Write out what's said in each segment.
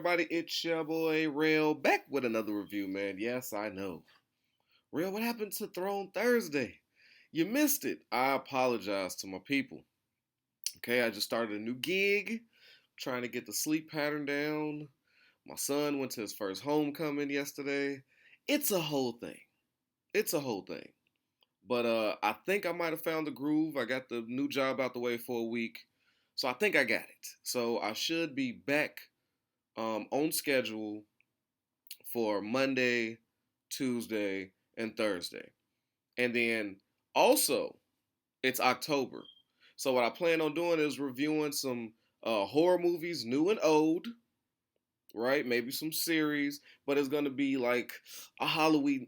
everybody? It's your boy Real back with another review, man. Yes, I know. Real, what happened to Throne Thursday? You missed it. I apologize to my people. Okay, I just started a new gig, trying to get the sleep pattern down. My son went to his first homecoming yesterday. It's a whole thing. It's a whole thing. But I think I might have found the groove. I got the new job out the way for a week. So I think I got it. So I should be back on schedule for Monday, Tuesday, and Thursday. And then also, it's October. So what I plan on doing is reviewing some horror movies, new and old, right? Maybe some series, but it's gonna be like a Halloween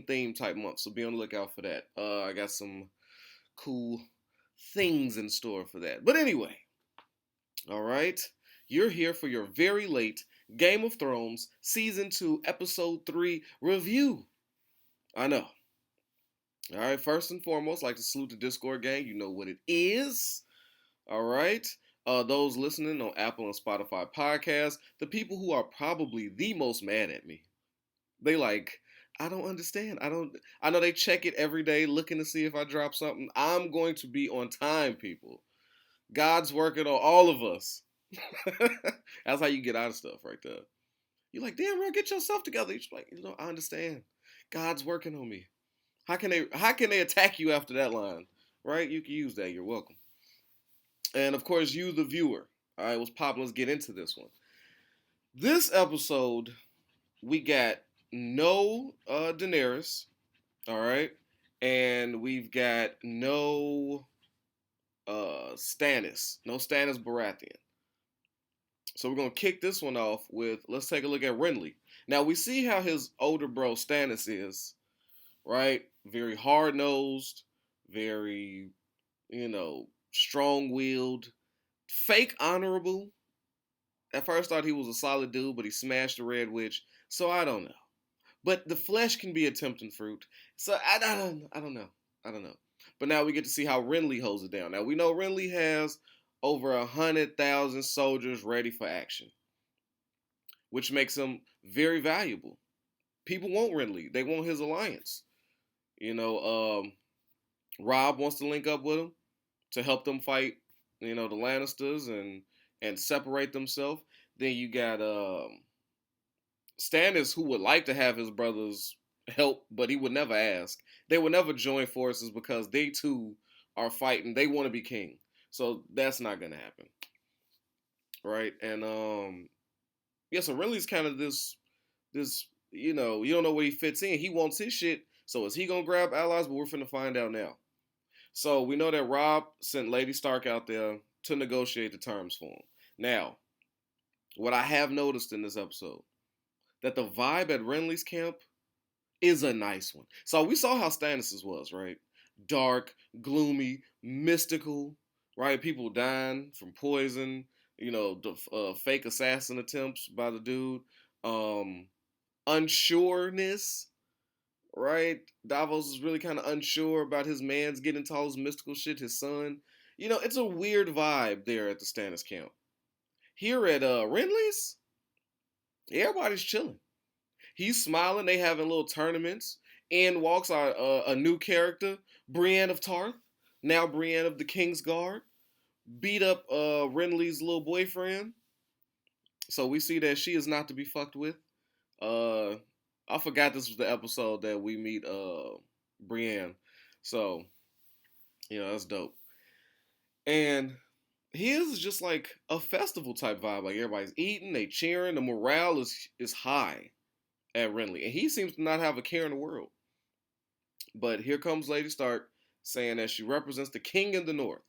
theme type month. So be on the lookout for that. I got some cool things in store for that. But anyway, all right, you're here for your very late Game of Thrones Season 2, Episode 3 review. I know. All right, first and foremost, I'd like to salute the Discord gang. You know what it is. All right. Those listening on Apple and Spotify podcasts, the people who are probably the most mad at me. They like, I don't understand. I know they check it every day looking to see if I drop something. I'm going to be on time, people. God's working on all of us. That's how you get out of stuff right there. You're like, damn, bro, get yourself together. You're just like, I understand. God's working on me. How can they attack you after that line? Right? You can use that. You're welcome. And of course, you the viewer. All right, what's popping? Let's get into this one. This episode, we got no Daenerys. All right. And we've got no Stannis. No Stannis Baratheon. So we're gonna kick this one off with let's take a look at Renly. Now we see how his older bro Stannis is, right? Very hard nosed, very, strong willed, fake honorable. At first I thought he was a solid dude, but he smashed the Red Witch. So I don't know. But the flesh can be a tempting fruit. So I don't know. I don't know. But now we get to see how Renly holds it down. Now we know Renly has over 100,000 soldiers ready for action, which makes him very valuable. People want Renly. They want his alliance. You know, Rob wants to link up with him to help them fight, the Lannisters and separate themselves. Then you got Stannis, who would like to have his brothers help, but he would never ask. They would never join forces because they too are fighting. They want to be king, so that's not gonna happen, right? And yeah, so Renly's kind of this you don't know where he fits in. He wants his shit, so is he gonna grab allies? But we're finna find out now. So we know that Rob sent Lady Stark out there to negotiate the terms for him. Now, what I have noticed in this episode, that the vibe at Renly's camp is a nice one. So we saw how Stannis's was, right? Dark, gloomy, mystical, right? People dying from poison, the fake assassin attempts by the dude. Unsureness, right? Davos is really kind of unsure about his man's getting into all this mystical shit, his son. It's a weird vibe there at the Stannis camp. Here at Renly's, everybody's chilling. He's smiling. They having little tournaments. In walks a new character, Brienne of Tarth, now Brienne of the King's Guard, beat up Renly's little boyfriend. So we see that she is not to be fucked with. Uh, I forgot this was the episode that we meet Brienne. So, that's dope. And his is just like a festival type vibe. Like everybody's eating, they cheering, the morale is high at Renly. And he seems to not have a care in the world. But here comes Lady Stark saying that she represents the king in the north.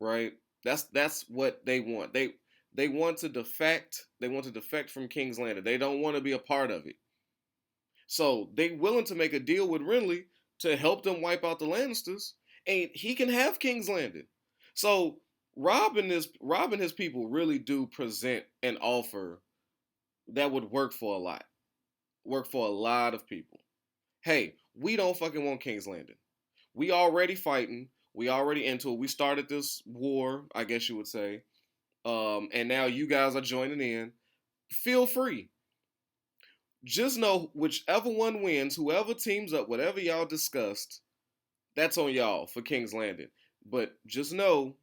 Right? That's what they want. They want to defect. They want to defect from King's Landing. They don't want to be a part of it. So they willing to make a deal with Renly to help them wipe out the Lannisters, and he can have King's Landing. So Rob and his people really do present an offer that would work for a lot of people. Hey, we don't fucking want King's Landing. We already fighting. We already into it. We started this war, I guess you would say. and now you guys are joining in. Feel free. Just know whichever one wins, whoever teams up, whatever y'all discussed, that's on y'all for King's Landing. But just know,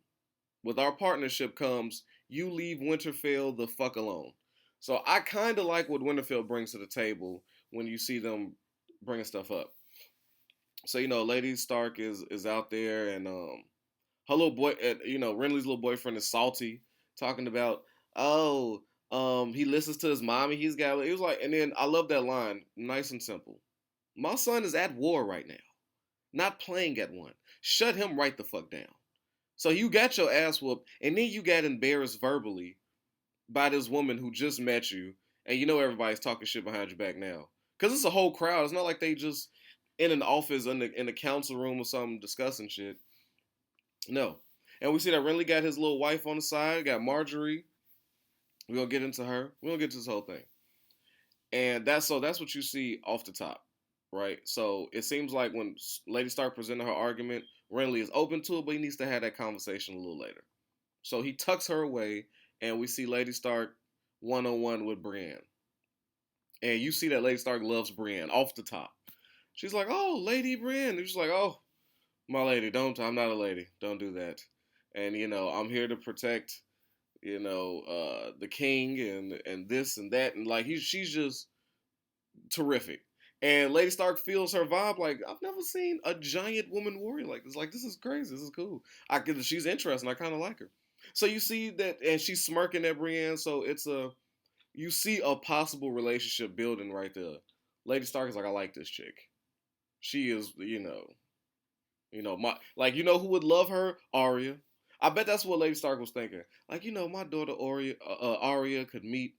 with our partnership comes you leave Winterfell the fuck alone. So I kind of like what Winterfell brings to the table when you see them bringing stuff up. So Lady Stark is out there, and her little boy, Renly's little boyfriend is salty, talking about, oh, he listens to his mommy. He's got. It was like, and then I love that line, nice and simple. My son is at war right now, not playing at one. Shut him right the fuck down. So you got your ass whooped, and then you got embarrassed verbally by this woman who just met you, and everybody's talking shit behind your back now, because it's a whole crowd. It's not like they just in an office in the council room or something discussing shit. No. And we see that Renly got his little wife on the side, got Marjorie. We're gonna get into her. We're gonna get to this whole thing. And that's what you see off the top, right? So it seems like when Lady Stark presented her argument, Renly is open to it, but he needs to have that conversation a little later. So he tucks her away, and we see Lady Stark one-on-one with Brienne. And you see that Lady Stark loves Brienne off the top. She's like, "Oh, Lady Brienne." And she's like, "Oh, my lady, don't. I'm not a lady. Don't do that." And I'm here to protect, the king and this and that, and like she's just terrific. And Lady Stark feels her vibe. Like, I've never seen a giant woman warrior like this. Like, this is crazy. This is cool. She's interesting. I kind of like her. So you see that, and she's smirking at Brienne. So you see a possible relationship building right there. Lady Stark is like, I like this chick. She is, who would love her? Arya. I bet that's what Lady Stark was thinking. Like, my daughter Arya could meet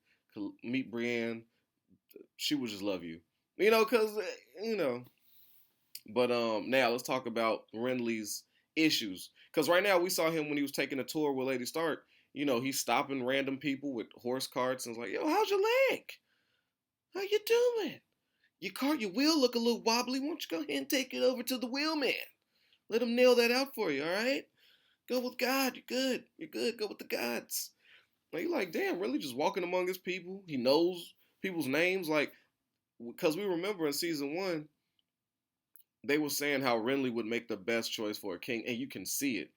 Brienne. She would just love you. Cause you know. But now let's talk about Renly's issues. Cause right now we saw him when he was taking a tour with Lady Stark. He's stopping random people with horse carts and it's like, yo, how's your leg? How you doing? Your wheel look a little wobbly. Why don't you go ahead and take it over to the wheelman? Let him nail that out for you, all right? Go with God. You're good. You're good. Go with the gods. Like, you're like, damn, really just walking among his people. He knows people's names. Like, because we remember in season 1, they were saying how Renly would make the best choice for a king. And you can see it.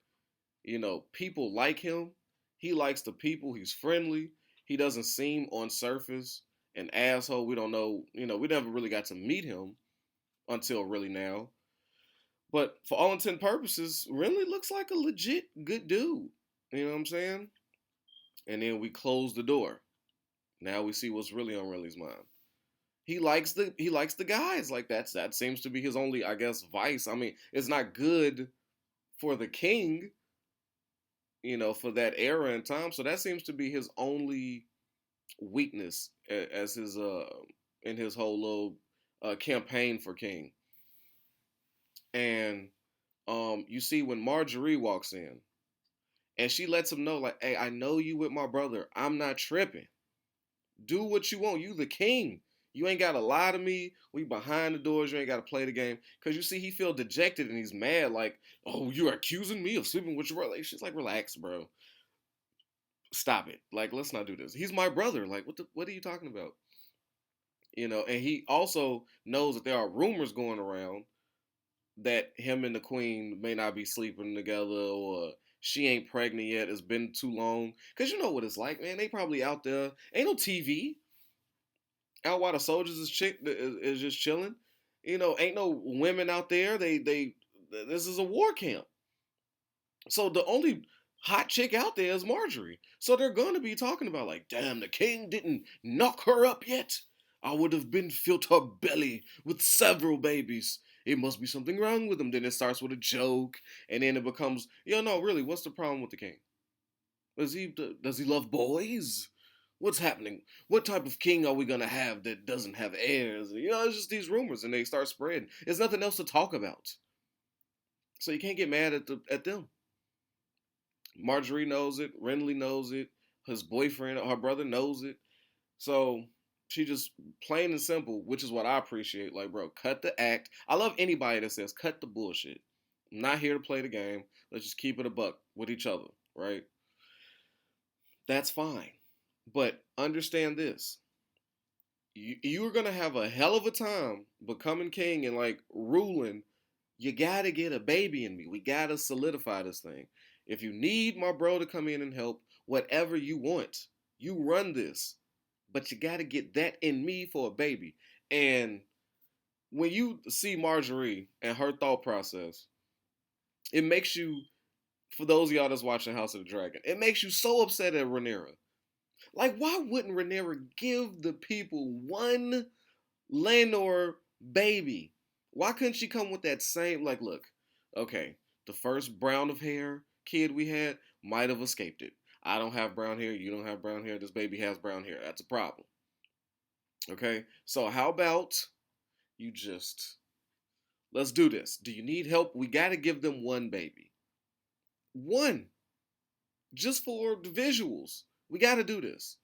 People like him. He likes the people. He's friendly. He doesn't seem on surface an asshole. We don't know. We never really got to meet him until really now. But for all intent and purposes, Renly looks like a legit good dude. You know what I'm saying? And then we close the door. Now we see what's really on Renly's mind. He likes the guys. Like that seems to be his only, I guess, vice. I mean, it's not good for the king, for that era and time. So that seems to be his only weakness as his in his whole little campaign for king. And you see when Marjorie walks in and she lets him know, like, hey, I know you with my brother. I'm not tripping. Do what you want. You the king. You ain't gotta lie to me. We behind the doors. You ain't gotta play the game. Cause you see, he feel dejected and he's mad. Like, oh, you're accusing me of sleeping with your brother. She's like, relax, bro. Stop it. Like, let's not do this. He's my brother. Like, what are you talking about? And he also knows that there are rumors going around that him and the queen may not be sleeping together, or she ain't pregnant yet. It's been too long. Cause you know what it's like, man. They probably out there. Ain't no TV out while the soldiers is just chilling. Ain't no women out there. This is a war camp. So the only hot chick out there is Marjorie. So they're gonna be talking about, like, damn, the king didn't knock her up yet. I would have been filled her belly with several babies. It must be something wrong with him. Then it starts with a joke, and then it becomes, no, really, what's the problem with the king? Does he love boys? What's happening? What type of king are we gonna have that doesn't have heirs? It's just these rumors, and they start spreading. There's nothing else to talk about, so you can't get mad at them. Marjorie knows it. Renly knows it. His boyfriend, her brother, knows it. So she just plain and simple, which is what I appreciate. Like, bro, cut the act. I love anybody that says cut the bullshit. I'm not here to play the game. Let's just keep it a buck with each other, right? That's fine. But understand this. You're going to have a hell of a time becoming king and like ruling. You got to get a baby in me. We got to solidify this thing. If you need my bro to come in and help, whatever you want, you run this. But you got to get that in me for a baby. And when you see Marjorie and her thought process, it makes you, for those of y'all that's watching House of the Dragon, it makes you so upset at Rhaenyra. Like, why wouldn't Rhaenyra give the people one Lenor baby? Why couldn't she come with that same, like, look, okay, the first brown of hair kid we had might have escaped it. I don't have brown hair, you don't have brown hair, this baby has brown hair. That's a problem. Okay? So how about you just let's do this. Do you need help? We got to give them one baby. One. Just for the visuals. We got to do this.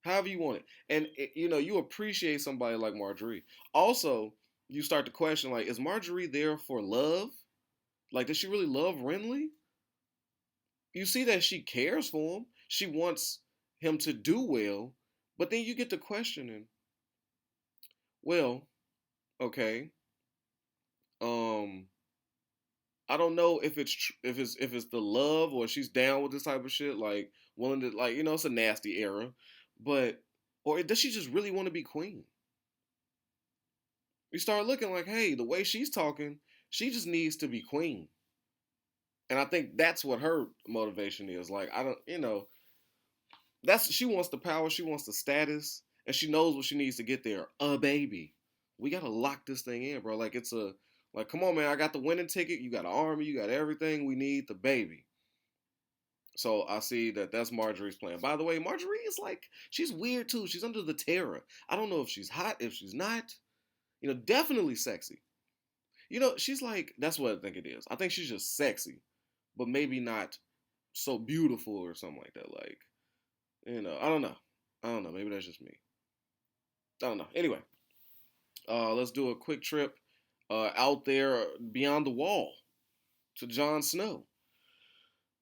However you want it. And, you appreciate somebody like Marjorie. Also, you start to question, like, is Marjorie there for love? Like, does she really love Renly? You see that she cares for him. She wants him to do well. But then you get to questioning, well, okay, um, I don't know if it's the love or she's down with this type of shit, like willing to like it's a nasty era, but or does she just really want to be queen? You start looking like, hey, the way she's talking, she just needs to be queen, and I think that's what her motivation is. Like I don't, that's she wants the power, she wants the status, and she knows what she needs to get there. A baby. We gotta lock this thing in, bro. Like it's a like, come on, man. I got the winning ticket. You got an army. You got everything we need. The baby. So I see that that's Marjorie's plan. By the way, Marjorie is like she's weird too. She's under the terror. I don't know if she's hot, if she's not. Definitely sexy. She's like that's what I think it is. I think she's just sexy, but maybe not so beautiful or something like that. Like, I don't know. I don't know. Maybe that's just me. I don't know. Anyway, let's do a quick trip out there beyond the wall to Jon Snow.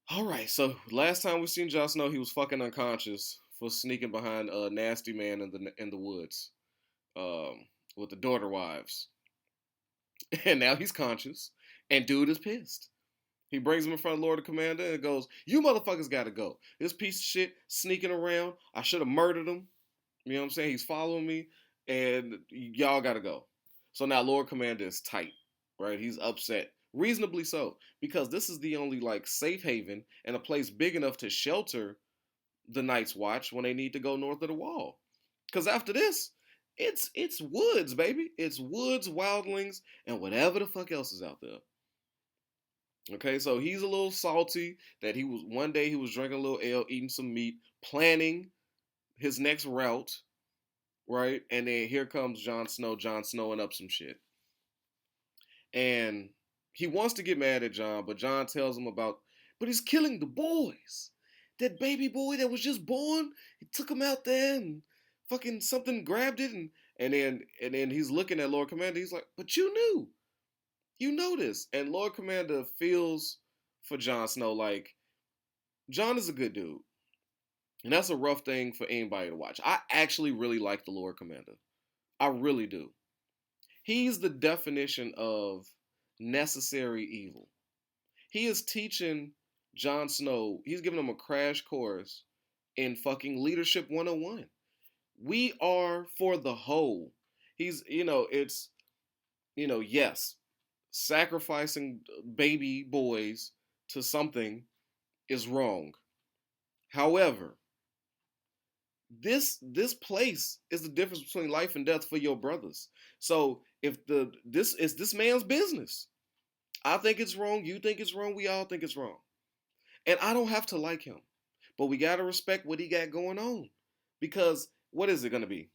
All right, so last time we seen Jon Snow, he was fucking unconscious for sneaking behind a nasty man in the woods, um, with the daughter wives, and now he's conscious, and dude is pissed. He brings him in front of Lord of Commander and goes, "You motherfuckers gotta go. This piece of shit sneaking around. I should have murdered him. You know what I'm saying? He's following me, and y'all gotta go." So now Lord Commander is tight, right? He's upset, reasonably so, because this is the only like safe haven and a place big enough to shelter the Night's Watch when they need to go north of the Wall. Because after this, it's woods, baby. It's woods, wildlings, and whatever the fuck else is out there. Okay, so he's a little salty that he was one day he was drinking a little ale, eating some meat, planning his next route, right? And then here comes Jon Snow, Jon Snowing up some shit. And he wants to get mad at Jon, but Jon tells him but he's killing the boys. That baby boy that was just born, he took him out there and fucking something grabbed it and then he's looking at Lord Commander, he's like, but you knew. You know this. And Lord Commander feels for Jon Snow like Jon is a good dude. And that's a rough thing for anybody to watch. I actually really like the Lord Commander. I really do. He's the definition of necessary evil. He is teaching Jon Snow, he's giving him a crash course in fucking leadership 101. We are for the whole. Yes, sacrificing baby boys to something is wrong. However, this place is the difference between life and death for your brothers. So if this is this man's business, I think it's wrong. You think it's wrong. We all think it's wrong, and I don't have to like him, but we gotta respect what he got going on, because what is it gonna be?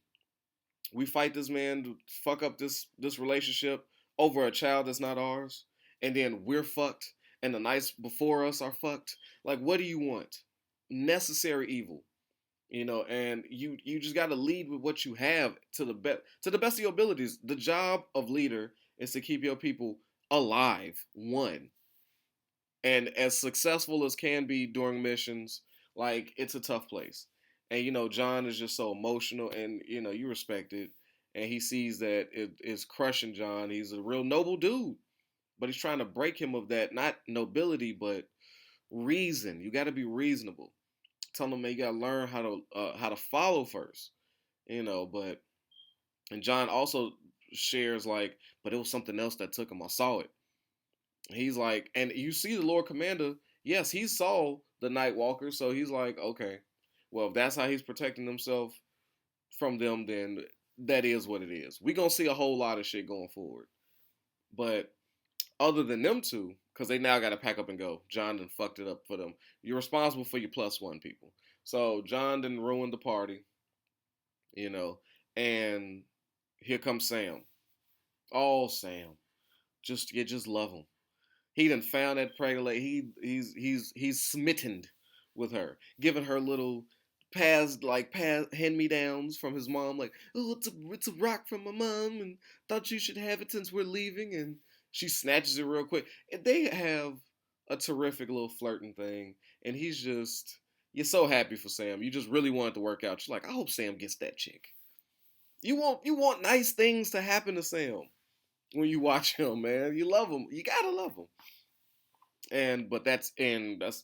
We fight this man to fuck up this relationship over a child that's not ours, and then we're fucked, and the nights before us are fucked. Like, what do you want? Necessary evil. And you just got to lead with what you have to the best of your abilities. The job of leader is to keep your people alive, one, and as successful as can be during missions Like it's a tough place. And John is just so emotional, and you respect it. And he sees that it is crushing John. He's a real noble dude, but he's trying to break him of that, not nobility, but reason. You got to be reasonable. Tell him, man, you got to learn how to follow first. But and John also shares like, but it was something else that took him. I saw it. He's like, and you see the Lord Commander. Yes, he saw the Night Walker, so he's like, okay, well, if that's how he's protecting himself from them, then that is what it is. We gonna see a whole lot of shit going forward. But other than them two, because they now got to pack up and go. John done fucked it up for them. You're responsible for your +1 people. So John done ruined the party, you know, and here comes Sam. Oh, Sam, just love him. He done found that pregnant lady. He's smitten with her, giving her little past hand me downs from his mom. Like, oh, it's a rock from my mom, and thought you should have it since we're leaving. And she snatches it real quick. And they have a terrific little flirting thing, and he's just you're so happy for Sam. You just really want it to work out. You're like, I hope Sam gets that chick. You want nice things to happen to Sam when you watch him, man. You love him. You gotta love him. That's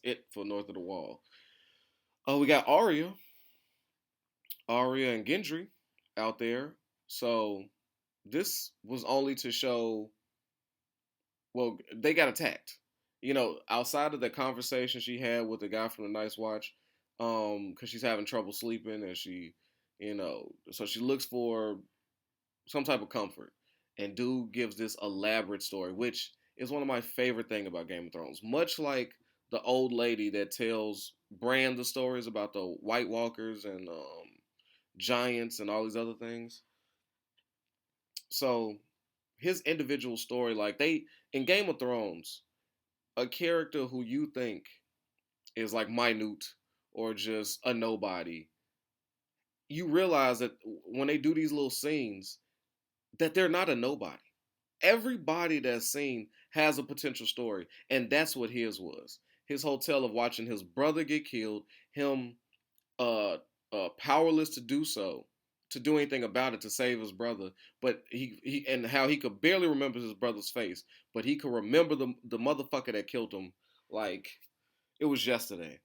it for North of the Wall. Oh, we got Arya and Gendry out there. So this was only to show. Well, they got attacked. Outside of the conversation she had with the guy from the Night's Watch, because she's having trouble sleeping, and so she looks for some type of comfort. And dude gives this elaborate story, which is one of my favorite thing about Game of Thrones. Much like the old lady that tells Bran the stories about the White Walkers and giants and all these other things. So his individual story, like they in Game of Thrones, a character who you think is like minute or just a nobody, you realize that when they do these little scenes, that they're not a nobody. Everybody that's seen has a potential story, and that's what his was. His whole tale of watching his brother get killed, him uh, powerless to do so, to do anything about it to save his brother, but he and how he could barely remember his brother's face, but he could remember the motherfucker that killed him like it was yesterday.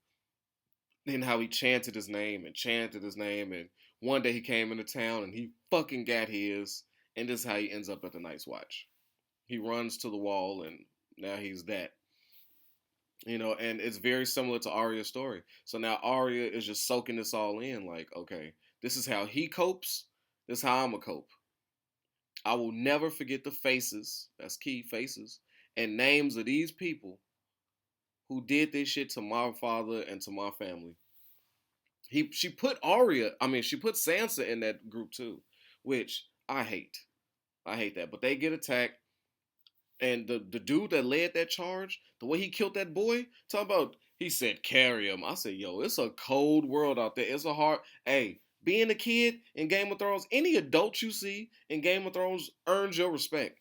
And how he chanted his name, and one day he came into town and he fucking got his, and this is how he ends up at the Night's Watch. He runs to the wall, and now he's that. And it's very similar to Arya's story. So now Arya is just soaking this all in, like, okay, this is how he copes. This is how I'm gonna cope. I will never forget the faces. That's key, faces and names of these people who did this shit to my father and to my family. She put she put Sansa in that group too, which I hate. I hate that. But they get attacked. And the dude that led that charge, the way he killed that boy, talking about, he said, carry him. I said, yo, it's a cold world out there. It's a hard, hey, being a kid in Game of Thrones, any adult you see in Game of Thrones earns your respect.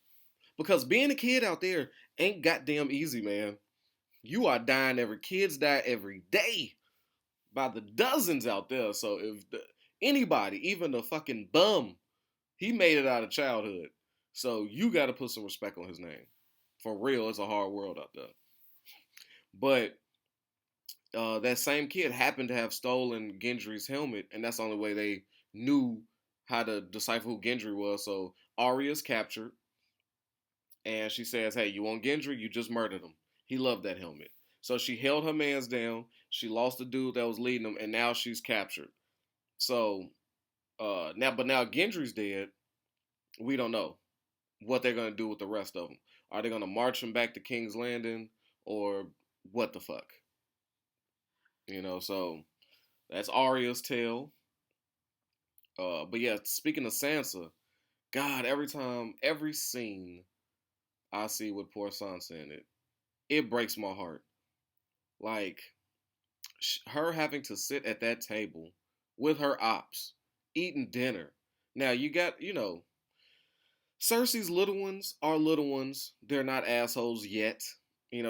Because being a kid out there ain't goddamn easy, man. You are dying kids die every day by the dozens out there. So anybody, even the fucking bum, he made it out of childhood. So you got to put some respect on his name. For real, it's a hard world out there. But that same kid happened to have stolen Gendry's helmet, and that's the only way they knew how to decipher who Gendry was. So Arya's captured, and she says, hey, you want Gendry? You just murdered him. He loved that helmet. So she held her mans down. She lost the dude that was leading them, and now she's captured. So now Gendry's dead. We don't know what they're gonna do with the rest of them. Are they gonna march them back to King's Landing, or what the fuck? So that's Arya's tale. But yeah, speaking of Sansa, God, every scene I see with poor Sansa in it, it breaks my heart. Like her having to sit at that table with her ops, eating dinner. Now you got, Cersei's little ones are little ones. They're not assholes yet.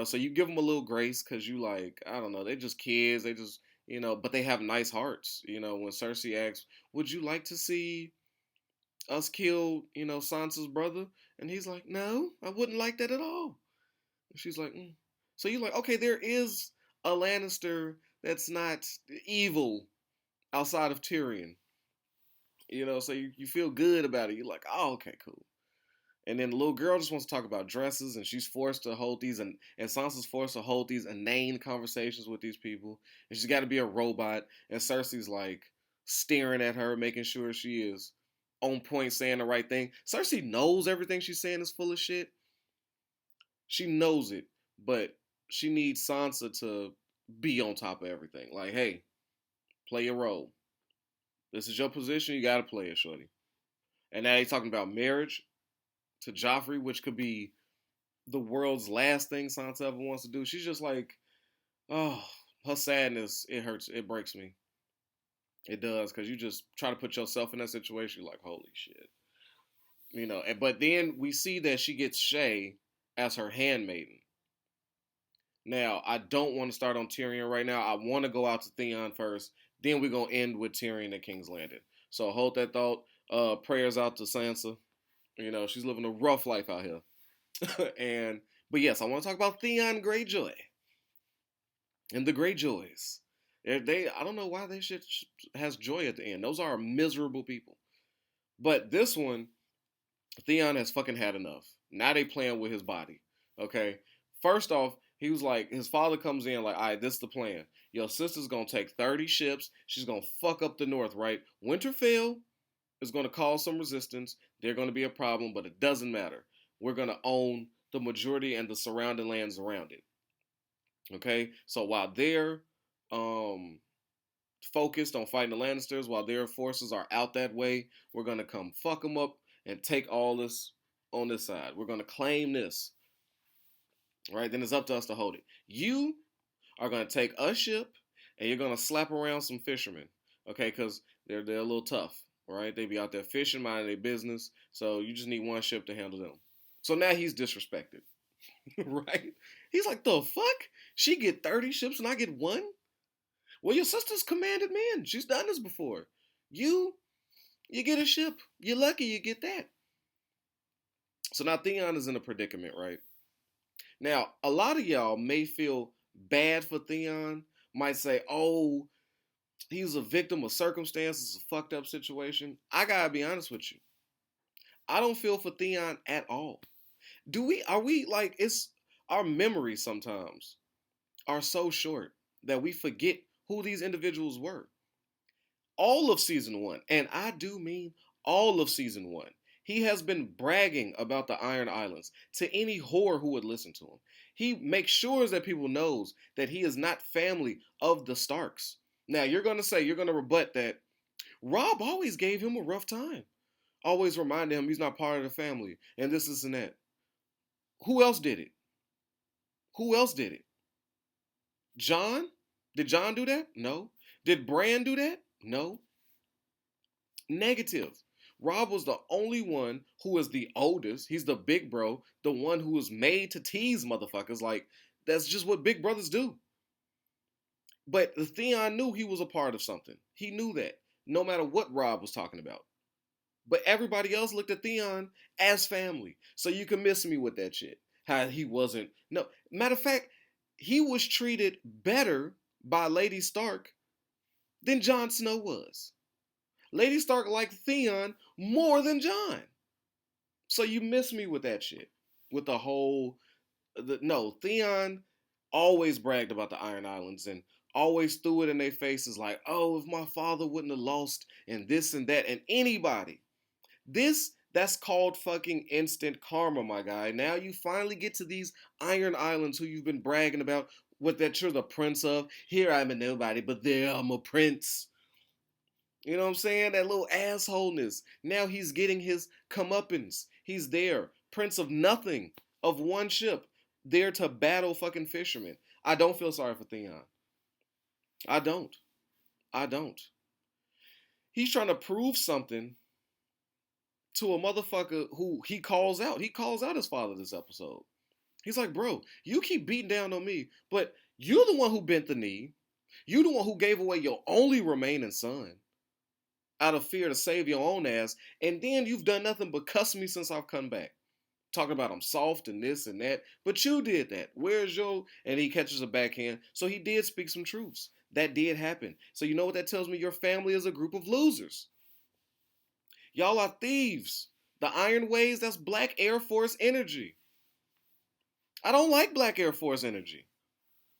So you give them a little grace because you like, I don't know, they're just kids. They just, But they have nice hearts. When Cersei asks, "Would you like to see us kill, Sansa's brother?" And he's like, "No, I wouldn't like that at all." And she's like, mm. So you're like, okay, there is a Lannister that's not evil outside of Tyrion. So you feel good about it. You're like, oh, okay, cool. And then the little girl just wants to talk about dresses, and she's forced to hold these, and Sansa's forced to hold these inane conversations with these people, and she's got to be a robot, and Cersei's like staring at her, making sure she is on point, saying the right thing. Cersei knows everything she's saying is full of shit. She knows it, but she needs Sansa to be on top of everything. Like, hey, play your role. This is your position. You got to play it, shorty. And now he's talking about marriage to Joffrey, which could be the world's last thing Sansa ever wants to do. She's just like, oh, her sadness, it hurts. It breaks me. It does, because you just try to put yourself in that situation. You're like, holy shit. But then we see that she gets Shay as her handmaiden. Now, I don't want to start on Tyrion right now. I want to go out to Theon first. Then we're going to end with Tyrion at King's Landing. So hold that thought. Prayers out to Sansa. She's living a rough life out here. But yes, I want to talk about Theon Greyjoy and the Greyjoys. I don't know why they shit has joy at the end. Those are miserable people. But this one, Theon has fucking had enough. Now they playing with his body. Okay. First off, he was like, his father comes in like, all right, this is the plan. Your sister's gonna take 30 ships. She's gonna fuck up the north, right? Winterfell is gonna cause some resistance. They're gonna be a problem, but it doesn't matter. We're gonna own the majority and the surrounding lands around it. Okay? So while they're focused on fighting the Lannisters, while their forces are out that way, we're gonna come fuck them up and take all this on this side. We're gonna claim this. Right? Then it's up to us to hold it. You are going to take a ship and you're going to slap around some fishermen. Okay? Because they're a little tough. Right? They be out there fishing, minding their business. So you just need one ship to handle them. So now he's disrespected. Right? He's like, the fuck? She get 30 ships and I get one? Well, your sister's commanded man. She's done this before. You get a ship. You're lucky you get that. So now Theon is in a predicament, right? Now, a lot of y'all may feel bad for Theon, might say, oh, he was a victim of circumstances, a fucked up situation. I gotta be honest with you. I don't feel for Theon at all. Are we like, it's our memories sometimes are so short that we forget who these individuals were. All of season one, and I do mean all of season one, he has been bragging about the Iron Islands to any whore who would listen to him. He makes sure that people knows that he is not family of the Starks. Now, you're going to rebut that Robb always gave him a rough time. Always reminded him he's not part of the family, and this and that. Who else did it? Who else did it? Jon? Did Jon do that? No. Did Bran do that? No. Negative. Robb was the only one who was the oldest. He's the big bro, the one who was made to tease motherfuckers. Like, that's just what big brothers do. But Theon knew he was a part of something. He knew that, no matter what Robb was talking about. But everybody else looked at Theon as family. So you can miss me with that shit. How he wasn't. No. Matter of fact, he was treated better by Lady Stark than Jon Snow was. Lady Stark liked Theon more than Jon. So you miss me with that shit. With the whole... No, Theon always bragged about the Iron Islands and always threw it in their faces like, oh, if my father wouldn't have lost and this and that and anybody. That's called fucking instant karma, my guy. Now you finally get to these Iron Islands who you've been bragging about, what that you're the prince of. Here I'm a nobody, but there I'm a prince. You know what I'm saying? That little assholeness. Now he's getting his comeuppance. He's there. Prince of nothing. Of one ship. There to battle fucking fishermen. I don't feel sorry for Theon. I don't. I don't. He's trying to prove something to a motherfucker who he calls out. He calls out his father this episode. He's like, bro, you keep beating down on me, but you're the one who bent the knee. You the one who gave away your only remaining son out of fear to save your own ass, and then you've done nothing but cuss me since I've come back. Talking about I'm soft and this and that, but you did that. Where's your? And he catches a backhand. So he did speak some truths. That did happen. So you know what that tells me? Your family is a group of losers. Y'all are thieves. The Iron Ways, that's Black Air Force energy. I don't like Black Air Force energy.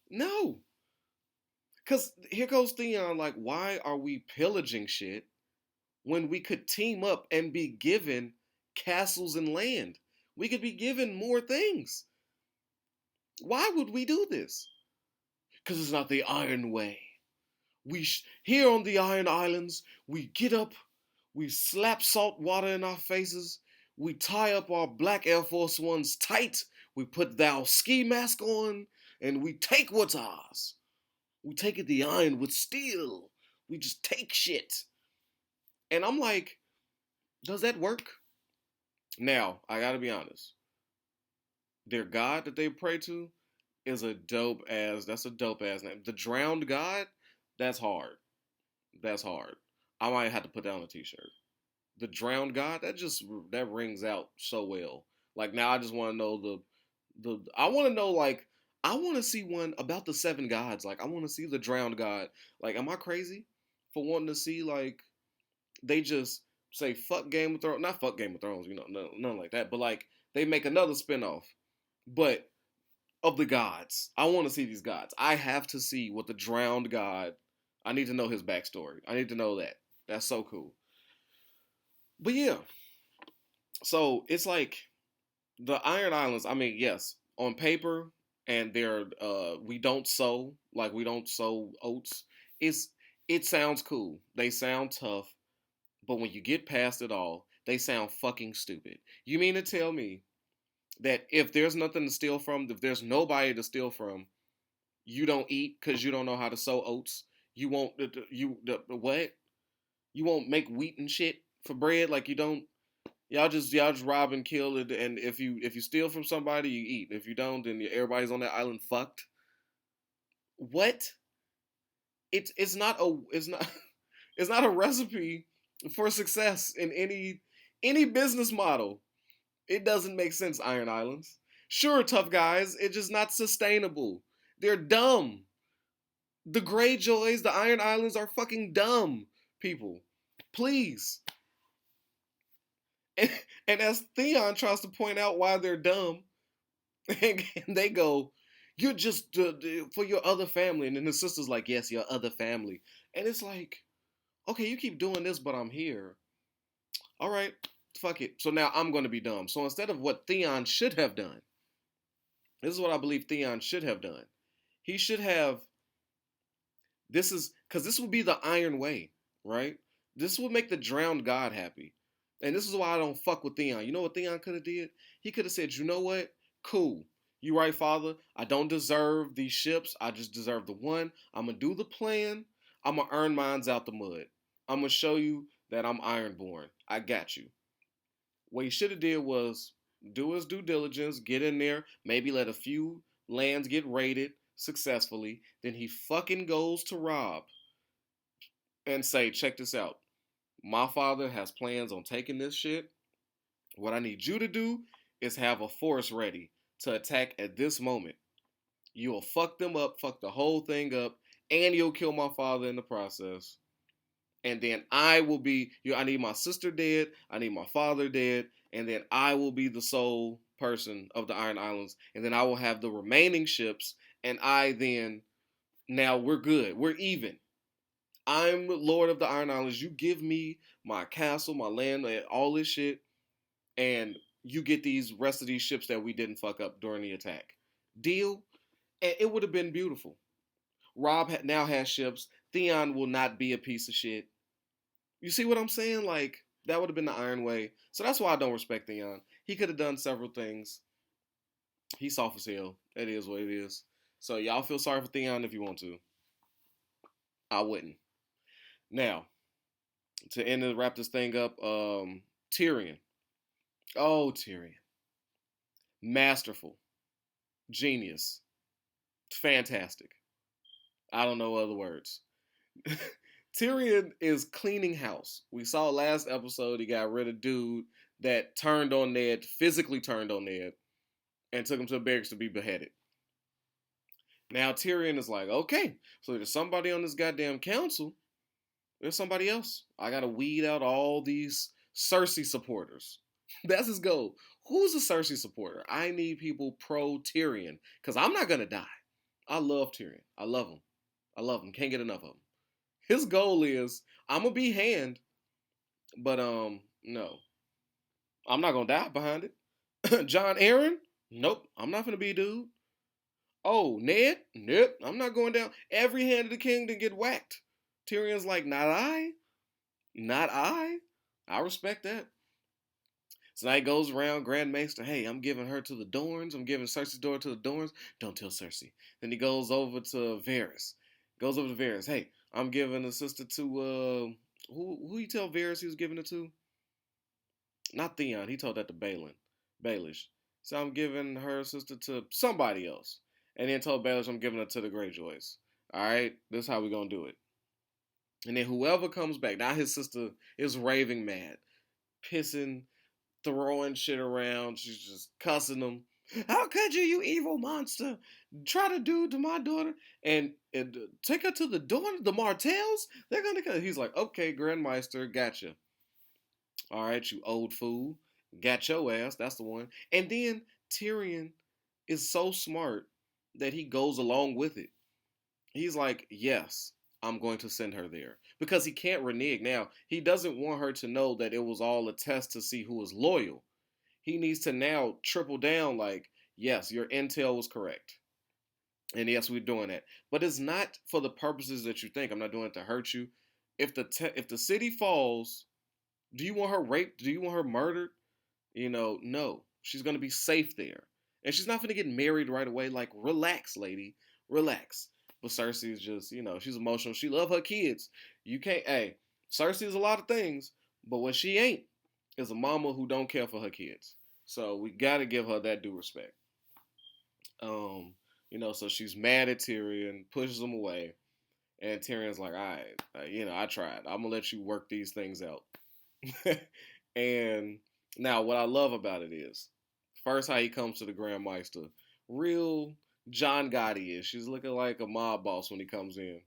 No. Because here goes Theon, like, why are we pillaging shit when we could team up and be given castles and land? We could be given more things. Why would we do this? Because it's not the Iron Way. Here on the Iron Islands, we get up, we slap salt water in our faces, we tie up our Black Air Force Ones tight, we put thou ski mask on, and we take what's ours. We take it the iron with steel. We just take shit. And I'm like, does that work? Now, I gotta be honest. Their god that they pray to is that's a dope ass name. The drowned god, that's hard. That's hard. I might have to put that on a t-shirt. The drowned god, that rings out so well. Like now I just want to know the I want to know like I want to see one about the seven gods. Like I want to see the drowned god. Like am I crazy for wanting to see like they just say fuck Game of Thrones, not fuck Game of Thrones, you know, nothing like that, but like they make another spinoff, but of the gods. I want to see these gods. I have to see what the drowned god. I need to know his backstory. I need to know that. That's so cool. But yeah, so it's like the Iron Islands. I mean, yes, on paper, and they're we don't sow oats. It's it sounds cool. They sound tough, but when you get past it all, they sound fucking stupid. You mean to tell me that if there's nothing to steal from, if there's nobody to steal from, you don't eat because you don't know how to sow oats? You won't the what? You won't make wheat and shit for bread like you don't. Y'all just rob and kill it, and if you steal from somebody, you eat. If you don't, then everybody's on that island fucked. What? It's not a it's not it's not a recipe for success in any business model. It doesn't make sense, Iron Islands. Sure, tough guys, it's just not sustainable. They're dumb. The Greyjoys, the Iron Islands are fucking dumb people. Please. And, and as Theon tries to point out why they're dumb, and they go, "You're just for your other family," and then the sister's like, "Yes, your other family," and it's like, okay, you keep doing this, but I'm here. All right, fuck it. So now I'm gonna be dumb. So instead of what Theon should have done, this is what I believe Theon should have done. He should have This is because this will be the Iron Way, right? This will make the drowned god happy. And this is why I don't fuck with Theon. You know what Theon could have did? He could have said, you know what? Cool. You right, father. I don't deserve these ships. I just deserve the one. I'm gonna do the plan. I'm gonna earn mines out the mud. I'm gonna show you that I'm Ironborn. I got you. What he should have did was do his due diligence, get in there, maybe let a few lands get raided successfully. Then he fucking goes to Rob and say, check this out. My father has plans on taking this shit. What I need you to do is have a force ready to attack at this moment. You'll fuck them up, fuck the whole thing up, and you'll kill my father in the process. And then I will be, I need my sister dead, I need my father dead, and then I will be the sole person of the Iron Islands. And then I will have the remaining ships, and now we're good. We're even. I'm Lord of the Iron Islands. You give me my castle, my land, all this shit, and you get these rest of these ships that we didn't fuck up during the attack. Deal? And it would have been beautiful. Rob now has ships. Theon will not be a piece of shit. You see what I'm saying? Like, that would have been the Iron Way. So that's why I don't respect Theon. He could have done several things. He's soft as hell. It is what it is. So y'all feel sorry for Theon if you want to. I wouldn't. Now, to end and wrap this thing up, Tyrion. Oh, Tyrion. Masterful. Genius. Fantastic. I don't know other words. Tyrion is cleaning house. We saw last episode he got rid of dude that turned on Ned, physically turned on Ned, and took him to the barracks to be beheaded. Now Tyrion is like, okay, so there's somebody on this goddamn council. There's somebody else. I gotta weed out all these Cersei supporters. That's his goal. Who's a Cersei supporter? I need people pro Tyrion because I'm not gonna die. I love Tyrion. I love him. I love him. Can't get enough of him. His goal is I'm gonna be Hand, but no, I'm not gonna die behind it. John Aaron, nope, I'm not gonna be a dude. Oh, Ned, nope, I'm not going down. Every Hand of the King to get whacked. Tyrion's like, not I, not I. I respect that. So now he goes around Grand Maester, hey, I'm giving her to the Dorns. I'm giving Cersei's daughter to the Dorns. Don't tell Cersei. Then he goes over to Varys. Goes over to Varys. Hey, I'm giving a sister to who you tell Varys he was giving it to? Not Theon. He told that to Baelish. So I'm giving her sister to somebody else. And then told Baelish I'm giving her to the Greyjoys. Alright? This is how we gonna do it. And then whoever comes back, now his sister is raving mad, pissing, throwing shit around. She's just cussing them. How could you, you evil monster, try to do to my daughter and take her to the daughter, the Martells? They're gonna. He's like, okay, Grandmeister, gotcha. All right, you old fool, got your ass. That's the one. And then Tyrion is so smart that he goes along with it. He's like, yes, I'm going to send her there because he can't renege. Now, he doesn't want her to know that it was all a test to see who was loyal. He needs to now triple down like, yes, your intel was correct. And yes, we're doing that. But it's not for the purposes that you think. I'm not doing it to hurt you. If the city falls, do you want her raped? Do you want her murdered? No. She's going to be safe there. And she's not going to get married right away. Like, relax, lady. Relax. But Cersei is just, she's emotional. She love her kids. You can't, hey, Cersei is a lot of things. But what she ain't is a mama who don't care for her kids. So we got to give her that due respect. So she's mad at Tyrion, pushes him away. And Tyrion's like, all right, I tried. I'm going to let you work these things out. And now what I love about it is, first how he comes to the Grand Meister. Real John Gotti is. She's looking like a mob boss when he comes in.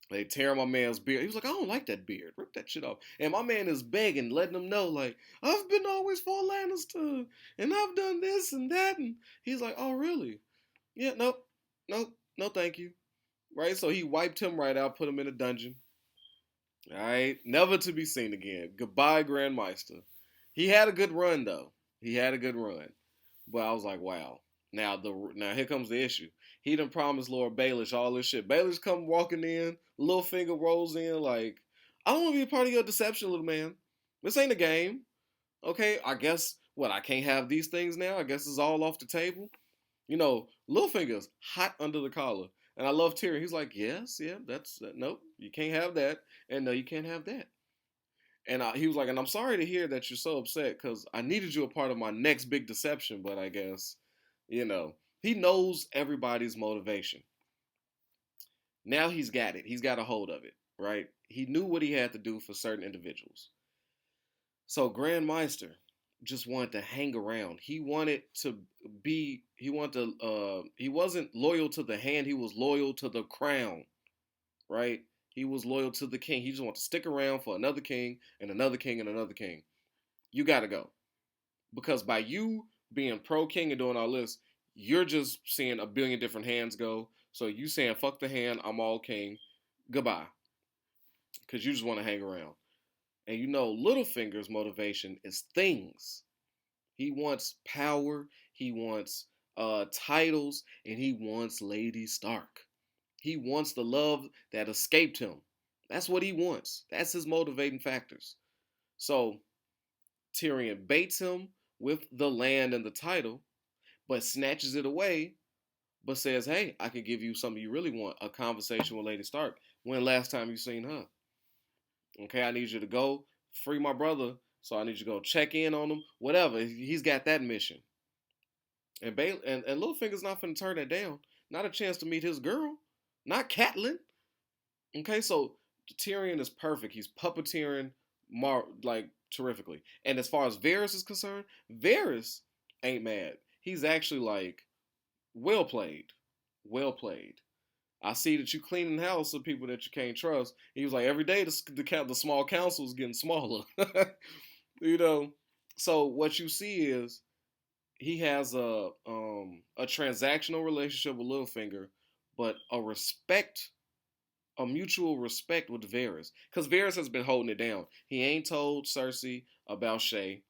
They tear my man's beard. He was like, I don't like that beard. Rip that shit off. And my man is begging, letting them know, like, I've been always for Lannister. And I've done this and that. And he's like, oh, really? Yeah, nope. No, thank you. Right? So he wiped him right out, put him in a dungeon. All right, never to be seen again. Goodbye, Grand Meister. He had a good run though. He had a good run, but I was like, wow. Now here comes the issue. He done promised Lord Baelish all this shit. Baelish come walking in, Littlefinger rolls in like, I don't want to be a part of your deception, little man. This ain't a game. Okay, I guess what I can't have these things now. I guess it's all off the table. Littlefinger's hot under the collar. And I love Tyrion. He's like, yes, yeah, nope, you can't have that. And no, you can't have that. And he was like, and I'm sorry to hear that you're so upset because I needed you a part of my next big deception. But I guess, he knows everybody's motivation. Now he's got it. He's got a hold of it, right? He knew what he had to do for certain individuals. So Grand Meister just wanted to hang around. He wanted to be, he wasn't loyal to the Hand, he was loyal to the crown, right? He was loyal to the king. He just wanted to stick around for another king and another king and another king. You got to go. Because by you being pro king and doing all this, you're just seeing a billion different hands go. So you saying, fuck the Hand, I'm all king. Goodbye. Because you just want to hang around. And Littlefinger's motivation is things. He wants power, he wants titles, and he wants Lady Stark. He wants the love that escaped him. That's what he wants. That's his motivating factors. So Tyrion baits him with the land and the title, but snatches it away, but says, hey, I can give you something you really want, a conversation with Lady Stark. When last time you seen her? Okay, I need you to go free my brother, so I need you to go check in on him, whatever. He's got that mission. And Littlefinger's not finna turn that down. Not a chance to meet his girl. not Catelyn. Okay, so Tyrion is perfect. He's puppeteering like terrifically. And as far as Varys is concerned, Varys ain't mad. He's actually like well played, well played. I see that you cleaning the house of people that you can't trust. He was like, every day the small council is getting smaller. you know. So what you see is he has a transactional relationship with Littlefinger, but a mutual respect with Varys, because Varys has been holding it down. He ain't told Cersei about Shay.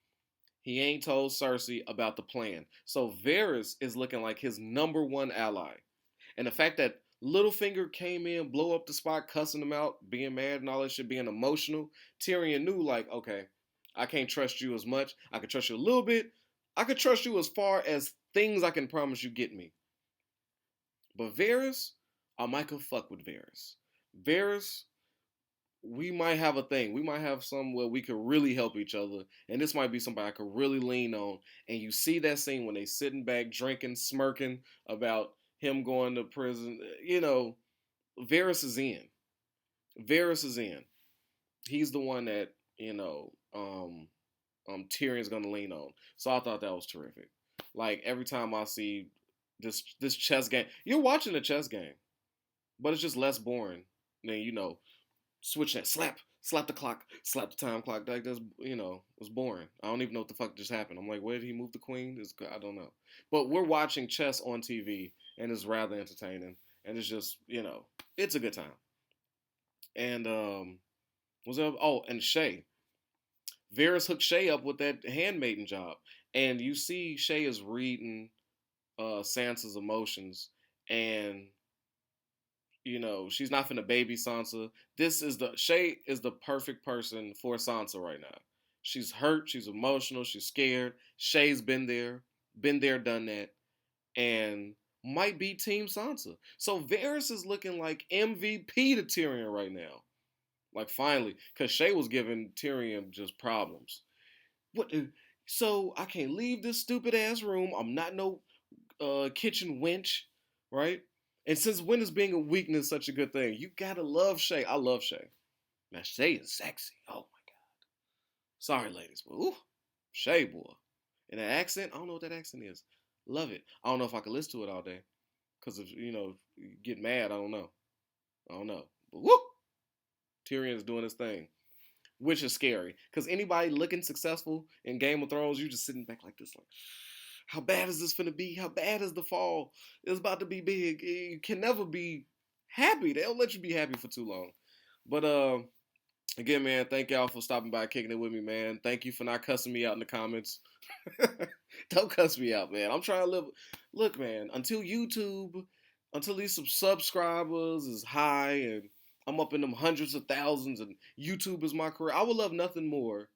He ain't told Cersei about the plan. So Varys is looking like his number one ally. And the fact that Littlefinger came in, blow up the spot, cussing him out, being mad and all that shit, being emotional, Tyrion knew, like, okay, I can't trust you as much. I can trust you a little bit. I can trust you as far as things I can promise you get me. But Varys, I might could fuck with Varys. Varys, we might have a thing. We might have some where we could really help each other. And this might be somebody I could really lean on. And you see that scene when they sitting back, drinking, smirking about him going to prison. Varys is in. Varys is in. He's the one that, Tyrion's gonna lean on. So I thought that was terrific. Like every time I see this chess game, you're watching a chess game, but it's just less boring than switch that, slap the clock, slap the time clock. Like that's it's boring. I don't even know what the fuck just happened. I'm like, where did he move the queen? I don't know. But we're watching chess on TV, and it's rather entertaining, and it's just it's a good time. And was there? Oh, and Shay. Varys hooked Shay up with that handmaiden job, and you see Shay is reading Sansa's emotions, and she's not finna baby Sansa. Shay is the perfect person for Sansa right now. She's hurt, she's emotional, she's scared. Shay's been there, done that, and might be Team Sansa. So Varys is looking like MVP to Tyrion right now. Like finally, because Shay was giving Tyrion just problems. What? So I can't leave this stupid ass room. I'm not no kitchen wench, right? And since when is being a weakness such a good thing? You gotta love Shay. I love Shay. Now Shay is sexy. Oh my god. Sorry, ladies, but ooh, Shay boy. And that accent, I don't know what that accent is. Love it. I don't know if I could listen to it all day. Cause if you get mad, I don't know. But whoop! Tyrion's doing his thing. Which is scary. Because anybody looking successful in Game of Thrones, you just sitting back like this, like, how bad is this finna be? How bad is the fall? It's about to be big. You can never be happy. They don't let you be happy for too long. But again, man, thank y'all for stopping by, kicking it with me, man. Thank you for not cussing me out in the comments. Don't cuss me out, man. I'm trying to live. Look, man, until these subscribers is high and I'm up in them hundreds of thousands and YouTube is my career, I would love nothing more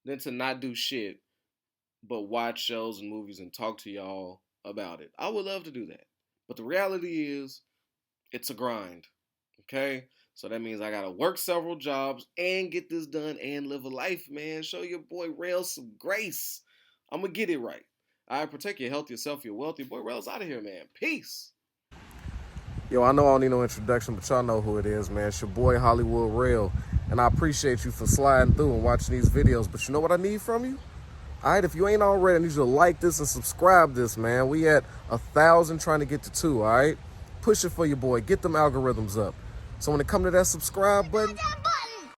than to not do shit but watch shows and movies and talk to y'all about it. I would love to do that. But the reality is, it's a grind. Okay? So that means I gotta work several jobs and get this done and live a life, man. Show your boy Rail some grace. I'm gonna get it right. All right, protect your health, yourself, your wealthy. Boy Rail's out of here, man. Peace. Yo, I know I don't need no introduction, but y'all know who it is, man. It's your boy Hollywood Rail. And I appreciate you for sliding through and watching these videos. But you know what I need from you? Alright, if you ain't already, I need you to like this and subscribe this, man. We at 1,000 trying to get to 2, alright? Push it for your boy. Get them algorithms up. So when it come to that subscribe button,